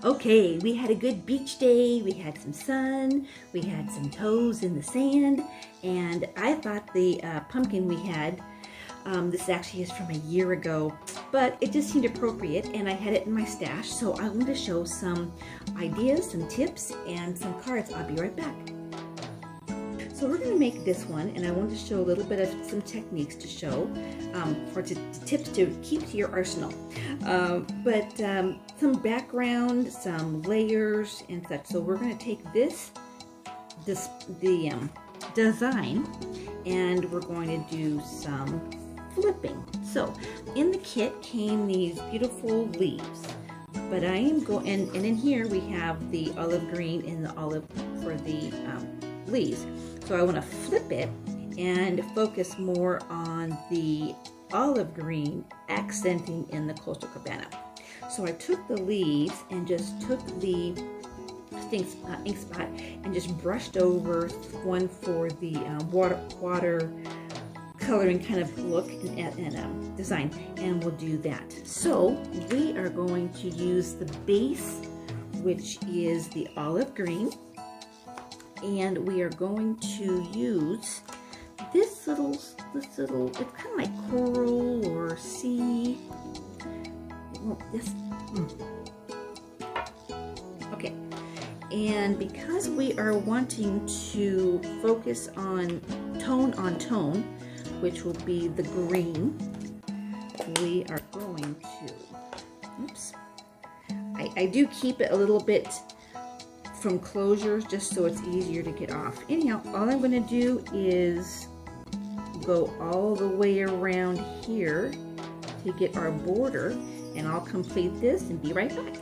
Okay, we had a good beach day, we had some sun, we had some toes in the sand, and I thought the pumpkin we had, this actually is from a year ago, but it just seemed appropriate and I had it in my stash, so I want to show some ideas, some tips, and some cards. I'll be right back. So we're going to make this one, and I want to show a little bit of some techniques to show, or tips to keep to your arsenal. But some background, some layers, and such. So we're going to take the design, and we're going to do some flipping. So in the kit came these beautiful leaves, but I am going, and in here we have the olive green and the olive for the leaves. So I want to flip it and focus more on the olive green accenting in the Coastal Cabana. So I took the leaves and just took the ink spot and just brushed over one for the water coloring kind of look and design, and we'll do that. So we are going to use the base, which is the olive green, and we are going to use this little, it's kind of like coral or sea. Well, okay, and because we are wanting to focus on tone, which will be the green, we are going to, oops, I do keep it a little bit from closures just so it's easier to get off. Anyhow, all I'm going to do is go all the way around here to get our border, and I'll complete this and be right back.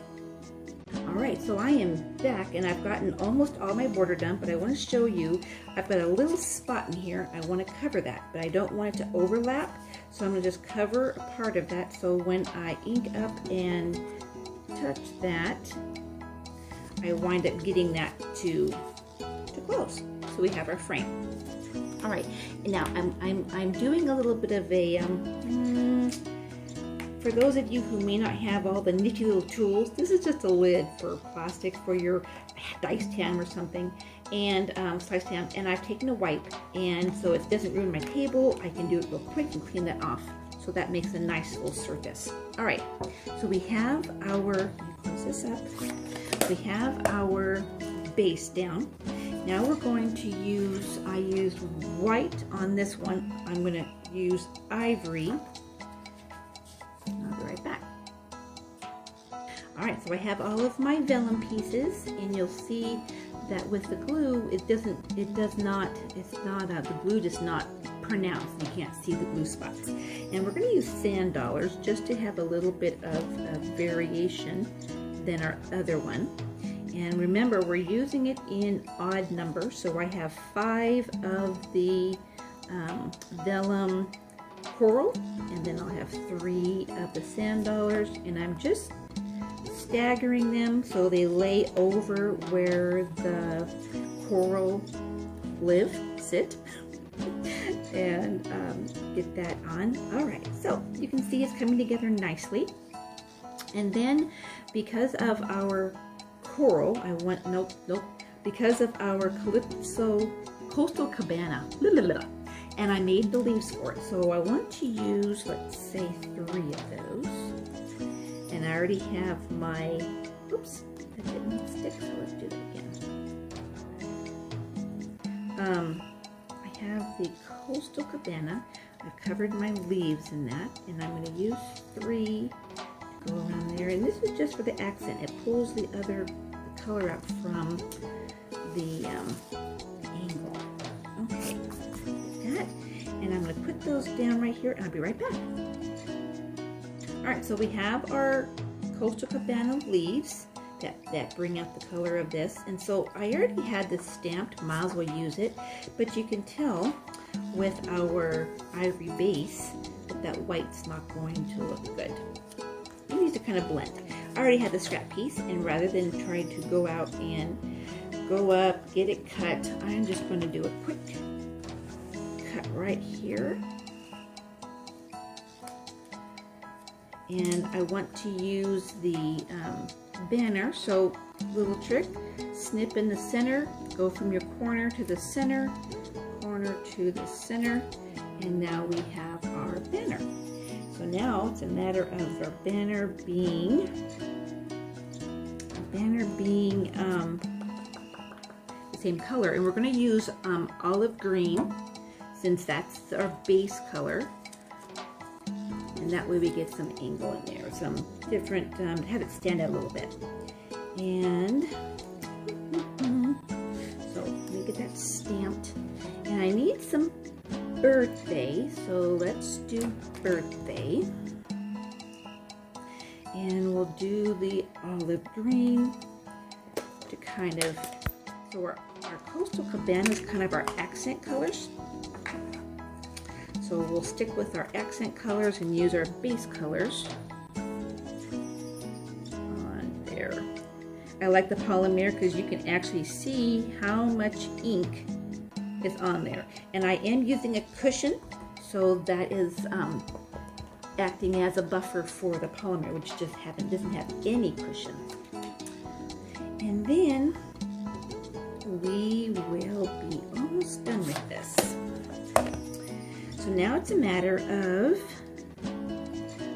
Alright, so I am back and I've gotten almost all my border done, but I want to show you, I've got a little spot in here. I want to cover that, but I don't want it to overlap, so I'm going to just cover a part of that, so when I ink up and touch that, I wind up getting that to close. So we have our frame. All right, and now I'm doing a little bit of a for those of you who may not have all the nifty little tools, this is just a lid for plastic for your dice tam or something, and slice tam. And I've taken a wipe, and so it doesn't ruin my table. I can do it real quick and clean that off. So that makes a nice little surface. All right, so we have our, close this up. We have our base down. Now we're going to use, I used white on this one. I'm going to use ivory. I'll be right back. All right, so I have all of my vellum pieces, and you'll see that with the glue, the glue does not pronounce. You can't see the glue spots. And we're going to use sand dollars just to have a little bit of variation than our other one. And remember, we're using it in odd numbers, so I have 5 of the vellum coral, and then I'll have 3 of the sand dollars, and I'm just staggering them so they lay over where the coral sit, and get that on. All right, so you can see it's coming together nicely. And then because of our coral, because of our Coastal Cabana, and I made the leaves for it, so I want to use, let's say, 3 of those. And I already have my, oops, that didn't stick, so let's do that again. I have the Coastal Cabana. I've covered my leaves in that, and I'm going to use 3 to go around there. And this is just for the accent. It pulls the other color out from the angle. Okay, like that. And I'm going to put those down right here, and I'll be right back. All right, so we have our Coastal Cabana leaves that bring out the color of this. And so I already had this stamped, might as well use it, but you can tell with our ivory base that white's not going to look good. It needs to kind of blend. I already had the scrap piece, and rather than trying to go out and go up, get it cut, I'm just going to do a quick cut right here. And I want to use the banner. So little trick, snip in the center, go from your corner to the center, corner to the center, and now we have our banner. So now it's a matter of our banner being the same color, and we're going to use olive green since that's our base color, and that way we get some angle in there, some different, have it stand out a little bit. And so let me get that stamped, and I need some birthday, so let's do birthday, and we'll do the olive green to kind of, so our Coastal Cabana is kind of our accent colors. So we'll stick with our accent colors and use our base colors on there. I like the polymer because you can actually see how much ink is on there. And I am using a cushion, so that is acting as a buffer for the polymer, which just doesn't have any cushion. And then we will be almost done with this. So now it's a matter of,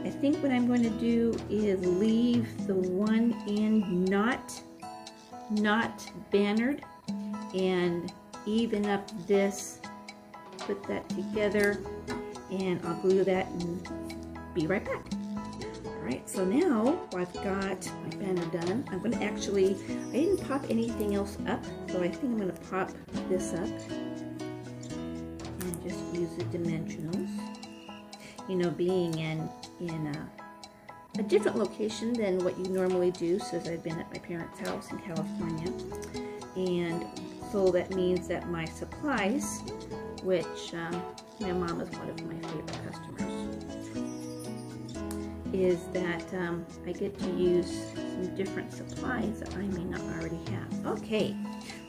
I think what I'm going to do is leave the one end not bannered and even up this, put that together, and I'll glue that and be right back. Alright, so now I've got my banner done. I'm going to actually, I didn't pop anything else up, so I think I'm going to pop this up and just use the dimensionals. You know, being in a different location than what you normally do, since I've been at my parents' house in California. And so that means that my supplies, which my mom is one of my favorite customers, is that I get to use some different supplies that I may not already have. Okay,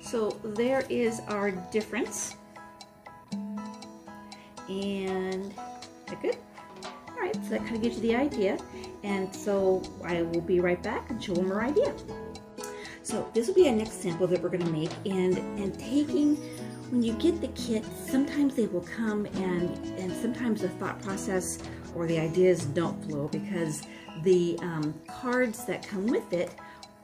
so there is our difference. And is that good? All right, so that kind of gives you the idea. And so I will be right back and show them our idea. So this will be our next sample that we're going to make. And taking, when you get the kit, sometimes they will come and sometimes the thought process or the ideas don't flow because the cards that come with it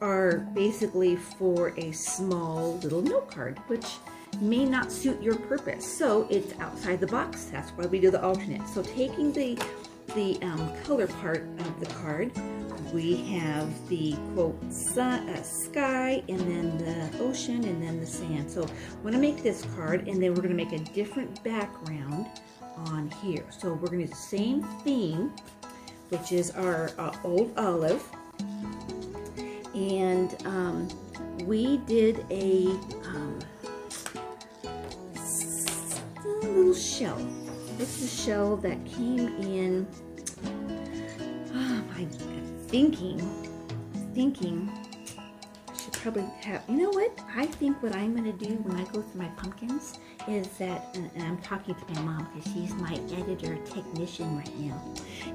are basically for a small little note card, which may not suit your purpose. So it's outside the box. That's why we do the alternate. So taking the color part of the card, we have the quote sky, and then the ocean, and then the sand. So I'm going to make this card, and then we're going to make a different background on here. So we're going to do the same thing, which is our old olive, and we did a little shell. This is a shell that came in, I'm thinking I should probably have, you know what? I think what I'm going to do when I go through my pumpkins is that, and I'm talking to my mom because she's my editor technician right now,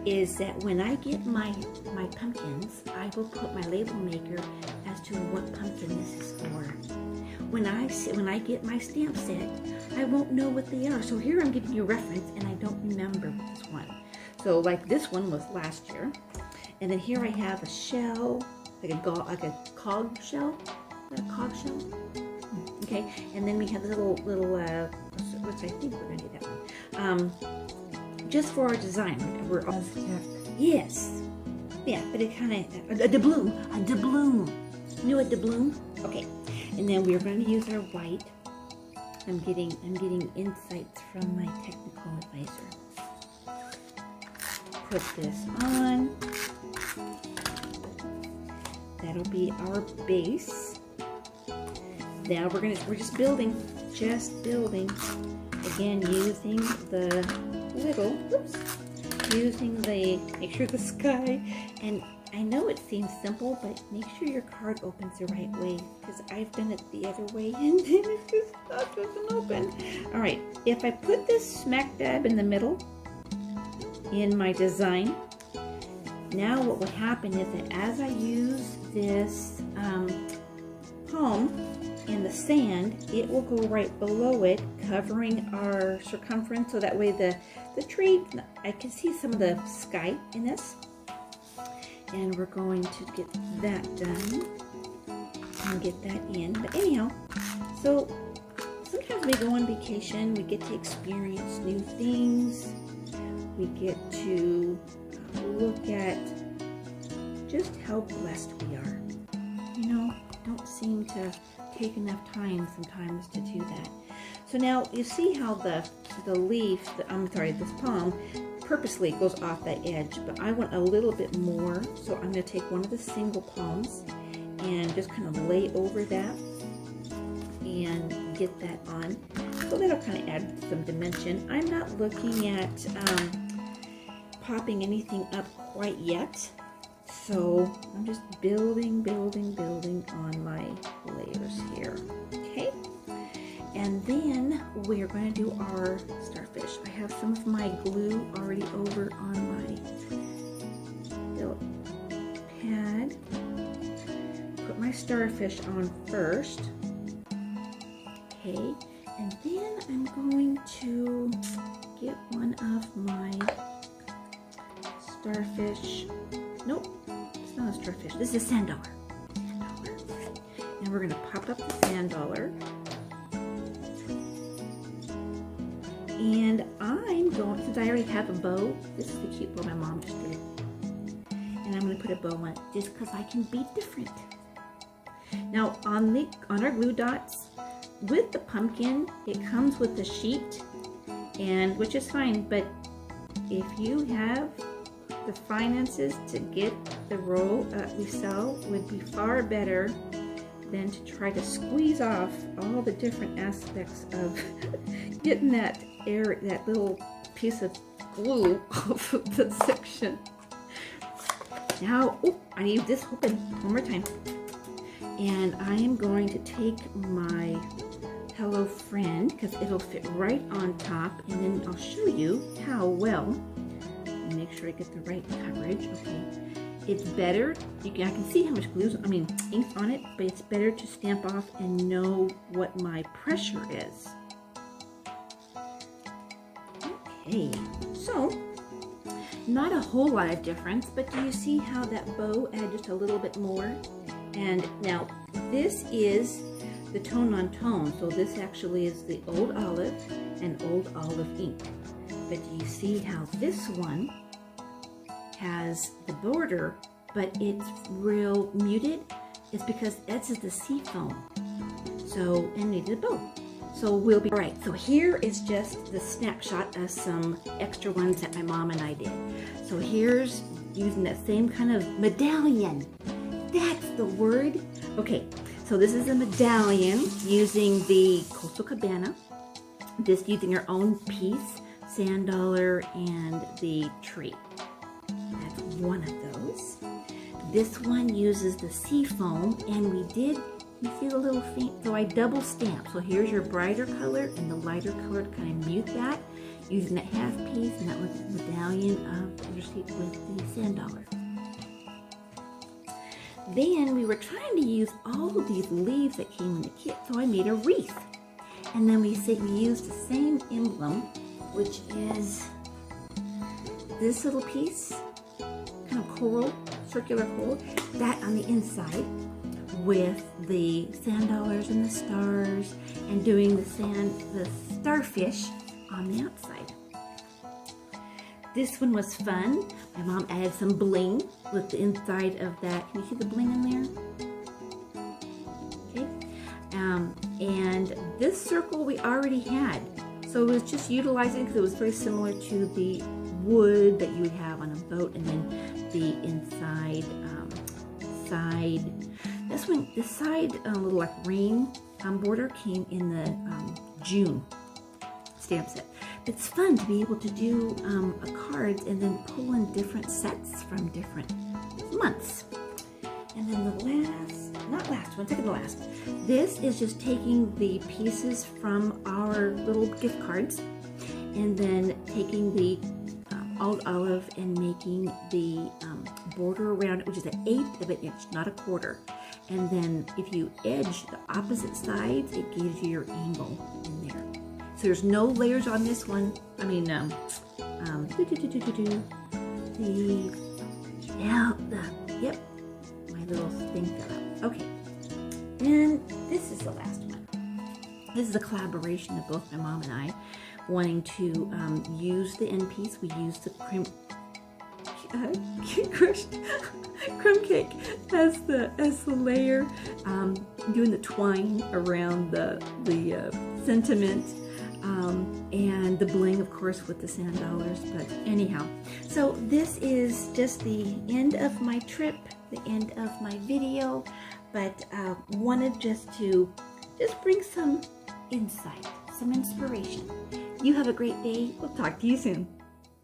is that when I get my pumpkins, I will put my label maker as to what pumpkin this is for. When I get my stamp set, I won't know what they are. So here I'm giving you a reference, and I don't remember this one. So like this one was last year, and then here I have a shell, like a cog shell, a cog shell. Okay, and then we have the little which I think we're gonna do that one. Just for our design, we're all yes, yeah, but it kind of a doubloon. You know what doubloon? Okay, and then we're going to use our white. I'm getting insights from my technical advisor. Put this on. That'll be our base. Now we're just building. Again, using the little, make sure the sky, and I know it seems simple, but make sure your card opens the right way, because I've done it the other way and then it just doesn't open. All right, if I put this smack dab in the middle in my design, now what will happen is that as I use this palm in the sand, it will go right below it, covering our circumference, so that way the tree, I can see some of the sky in this. And we're going to get that done and get that in. But anyhow, so sometimes we go on vacation, we get to experience new things, we get to look at just how blessed we are. You know, don't seem to take enough time sometimes to do that. So now you see how the leaf, this palm, purposely goes off that edge, but I want a little bit more, so I'm going to take one of the single palms and just kind of lay over that and get that on. So that'll kind of add some dimension. I'm not looking at popping anything up quite yet, so I'm just building on my layers here. Okay, and then we're going to do our starfish. I have some of my glue already over on my little pad. Put my starfish on first. Okay, and then I'm going to get one of my starfish. Nope, it's not a starfish. This is a sand dollar. And we're going to pop up the sand dollar. And I'm going, since I already have a bow, this is the cute bow my mom just did. And I'm going to put a bow on it just because I can be different. Now on our glue dots, with the pumpkin, it comes with a sheet, and which is fine, but if you have the finances to get the roll we sell, would be far better than to try to squeeze off all the different aspects of getting that little piece of glue off of the section. Now, I need this open one more time. And I am going to take my Hello Friend, because it'll fit right on top, and then I'll show you how well. Make sure I get the right coverage. Okay, it's better. I can see how much ink's on it, but it's better to stamp off and know what my pressure is. Okay, so not a whole lot of difference, but do you see how that bow added just a little bit more? And now this is the tone on tone, so this actually is the Old Olive and Old Olive ink. But do you see how this one has the border, but it's real muted? It's because this is the sea foam. So, and needed a bow. So we'll be, all right, so here is just the snapshot of some extra ones that my mom and I did. So here's using that same kind of medallion. That's the word. Okay, so this is a medallion using the Coastal Cabana. Just using your own piece, sand dollar, and the tree. That's one of those. This one uses the sea foam, and we did, you see the little faint, so I double stamp. So here's your brighter color and the lighter color to kind of mute that, using that half piece, and that was the medallion of your seat with the sand dollar. Then we were trying to use all of these leaves that came in the kit, so I made a wreath. And then we used the same emblem, which is this little piece, kind of coral, circular coral, that on the inside with the sand dollars and the stars, and doing the starfish on the outside. This one was fun. My mom added some bling with the inside of that. Can you see the bling in there? Okay. And this circle we already had. So it was just utilizing, because it was very similar to the wood that you would have on a boat, and then the inside side. This side little like ring border came in the June stamp set. It's fun to be able to do cards and then pull in different sets from different months. And then the second to last. This is just taking the pieces from our little gift cards and then taking the old olive and making the border around it, which is 1/8 of an inch, not 1/4. And then if you edge the opposite sides, it gives you your angle in there. So there's no layers on this one. I mean, yep, my little thing fell out. Okay, and this is the last one. This is a collaboration of both my mom and I, wanting to use the end piece. We used the crushed crumb cake as the layer, doing the twine around the sentiment, and the bling, of course, with the sand dollars. But anyhow, so this is just the end of my trip, the end of my video, but wanted just to bring some insight, some inspiration. You have a great day. We'll talk to you soon.